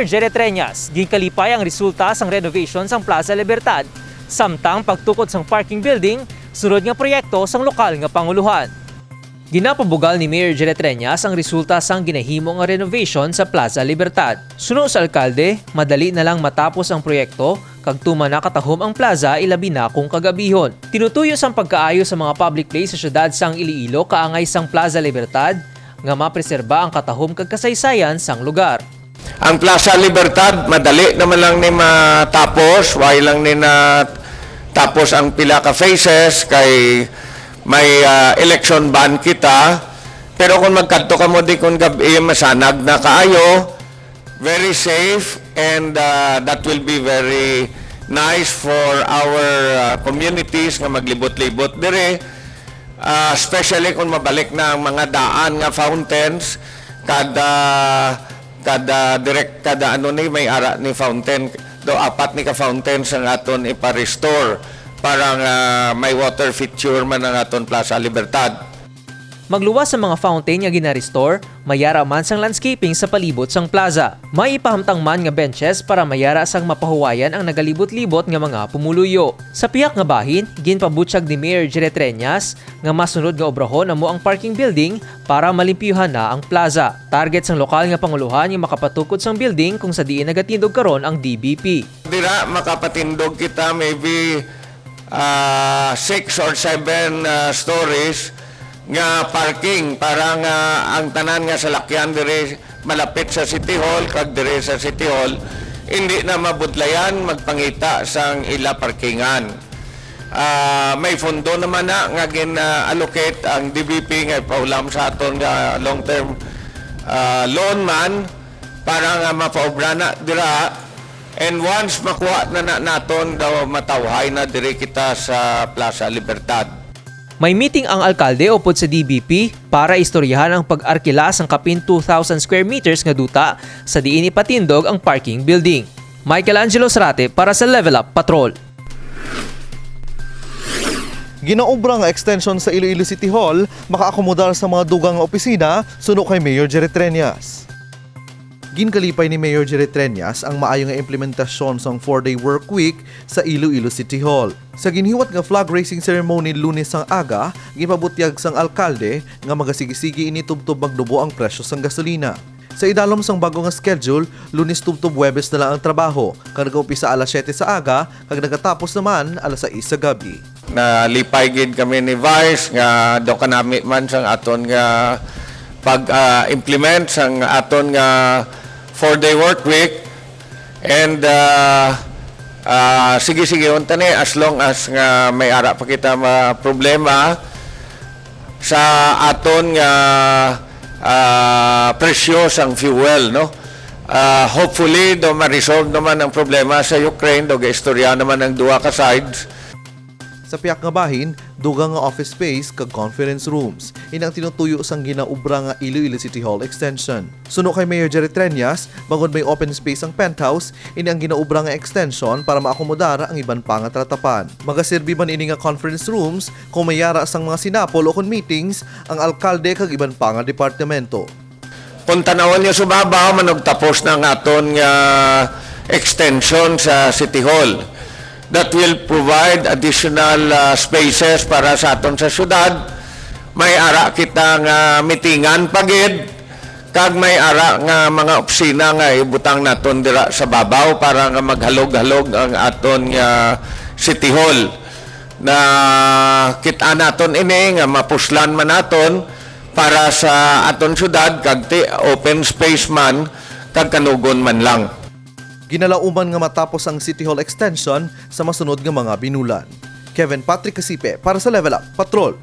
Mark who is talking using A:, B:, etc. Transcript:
A: Mayor Jerry Treñas, gikalipay ang resulta sang renovation sang Plaza Libertad, samtang pagtukod sang parking building, sunod nga proyekto sang lokal nga panguluhan. Ginapabugal ni Mayor Jerry Treñas ang resulta sang ginahimo nga renovation sa Plaza Libertad. Suno sa alkalde, madali na lang matapos ang proyekto kag tuma nakatahom ang plaza ilabi na kung kagabihon. Tinutuyo sang pagkaayo sa mga public place sa syudad sang Iloilo kaangay sang Plaza Libertad nga mapreserba ang katahom kag kasaysayan sang lugar.
B: Ang Plaza Libertad, madali naman lang ni matapos, why lang ni na tapos ang pila ka phases kay may election ban kita. Pero kung magkadto ka mo di kung gabi masanag na kaayo, very safe and that will be very nice for our communities nga maglibot-libot dire. Especially kung mabalik na ang mga daan nga fountains kada ano ni may ara ni fountain do apat ni ka fountains ang aton ipa-restore para may water feature man ang aton Plaza Libertad.
A: Magluwas sa mga fountain nga gina-restore, mayara man sang landscaping sa palibot sang plaza. May ipahamtang man nga benches para mayara sang mapahuwayan ang nagalibot-libot nga mga pumuluyo. Sa piyak nga bahin, ginpabutyag ni Mayor Jerry Treñas nga masunod nga obrahon amo ang parking building para malimpyuhan na ang plaza. Target sang lokal nga panguluhan nga makapatukod sang building kung sa diin nagatindog karon ang DBP.
B: Dira makapatindog kita maybe 6 or 7 stories nga parking para nga ang tanan nga salakyan dire malapit sa City Hall kag dire sa City Hall hindi na mabudlayan magpangita sang ila parkingan. May fondo naman na nga gin-allocate ang DBP nga paulam sa aton nga long-term loan man para nga mapaobra na dira. And once makuha na naton daw matawhay na dire kita sa Plaza Libertad.
A: May meeting ang alkalde upod sa DBP para istoryahan ang pag-arkila sang kapin 2,000 square meters nga duta sa diin ipatindog ang parking building. Michelangelo Sarate para sa Level Up Patrol.
C: Ginaobra nga extension sa Iloilo City Hall makaakomodar sa mga dugang nga opisina suno kay Mayor Jerry Treñas. Ginkalipay ni Mayor Jerry Treñas ang maayo nga implementasyon sang 4-day work week sa Iloilo City Hall. Sa ginhiwat nga flag raising ceremony Lunes sang aga, gipabutyag sang alkalde nga magasigi-sigi ini tubtob magdubo ang presyo sang gasolina. Sa idalom sang bago nga schedule, Lunes tubtob Huwebes na lang ang trabaho, kag nag-umpisa alas 7 sa aga, kag nagatapos naman alas 6 sa gabi.
B: Nalipay gid kami ni Vice nga do kanami man sang aton nga pag-implement sang aton nga 4-day work week and sige unta ni as long as nga may ara pa kita problema sa aton nga presyo sang fuel no. Hopefully do ma-resolve naman ang problema sa Ukraine do gaistorya naman ang duha ka sides.
C: Sa piyak nga bahin, dugang nga office space kag conference rooms. Inang tinutuyo sang ginaubra nga Iloilo City Hall extension. Suno kay Mayor Jerry Treñas, bangod may open space ang penthouse, ini ang ginaubra nga extension para maakomodar ang iban pa nga tratapan. Magaserbi man ini nga conference rooms kung mayara sang mga sinapol o kon meetings ang alkalde kag iban pa nga departamento.
B: Kung tanawon niyo subabaw manog tapos na nga aton nga extension sa City Hall. That will provide additional spaces para sa aton sa syudad. May ara kita nga mitingan pagid kag may ara nga mga opisina nga ibutang naton dira sa babaw para nga maghalog-halog ang aton nga City Hall. Na kita naton ini nga mapuslan man naton para sa aton syudad kag open space man kag kanugon man lang.
C: Ginalauman nga matapos ang City Hall extension sa masunod nga mga binulan. Kevin Patrick Casipe para sa Level Up Patrol.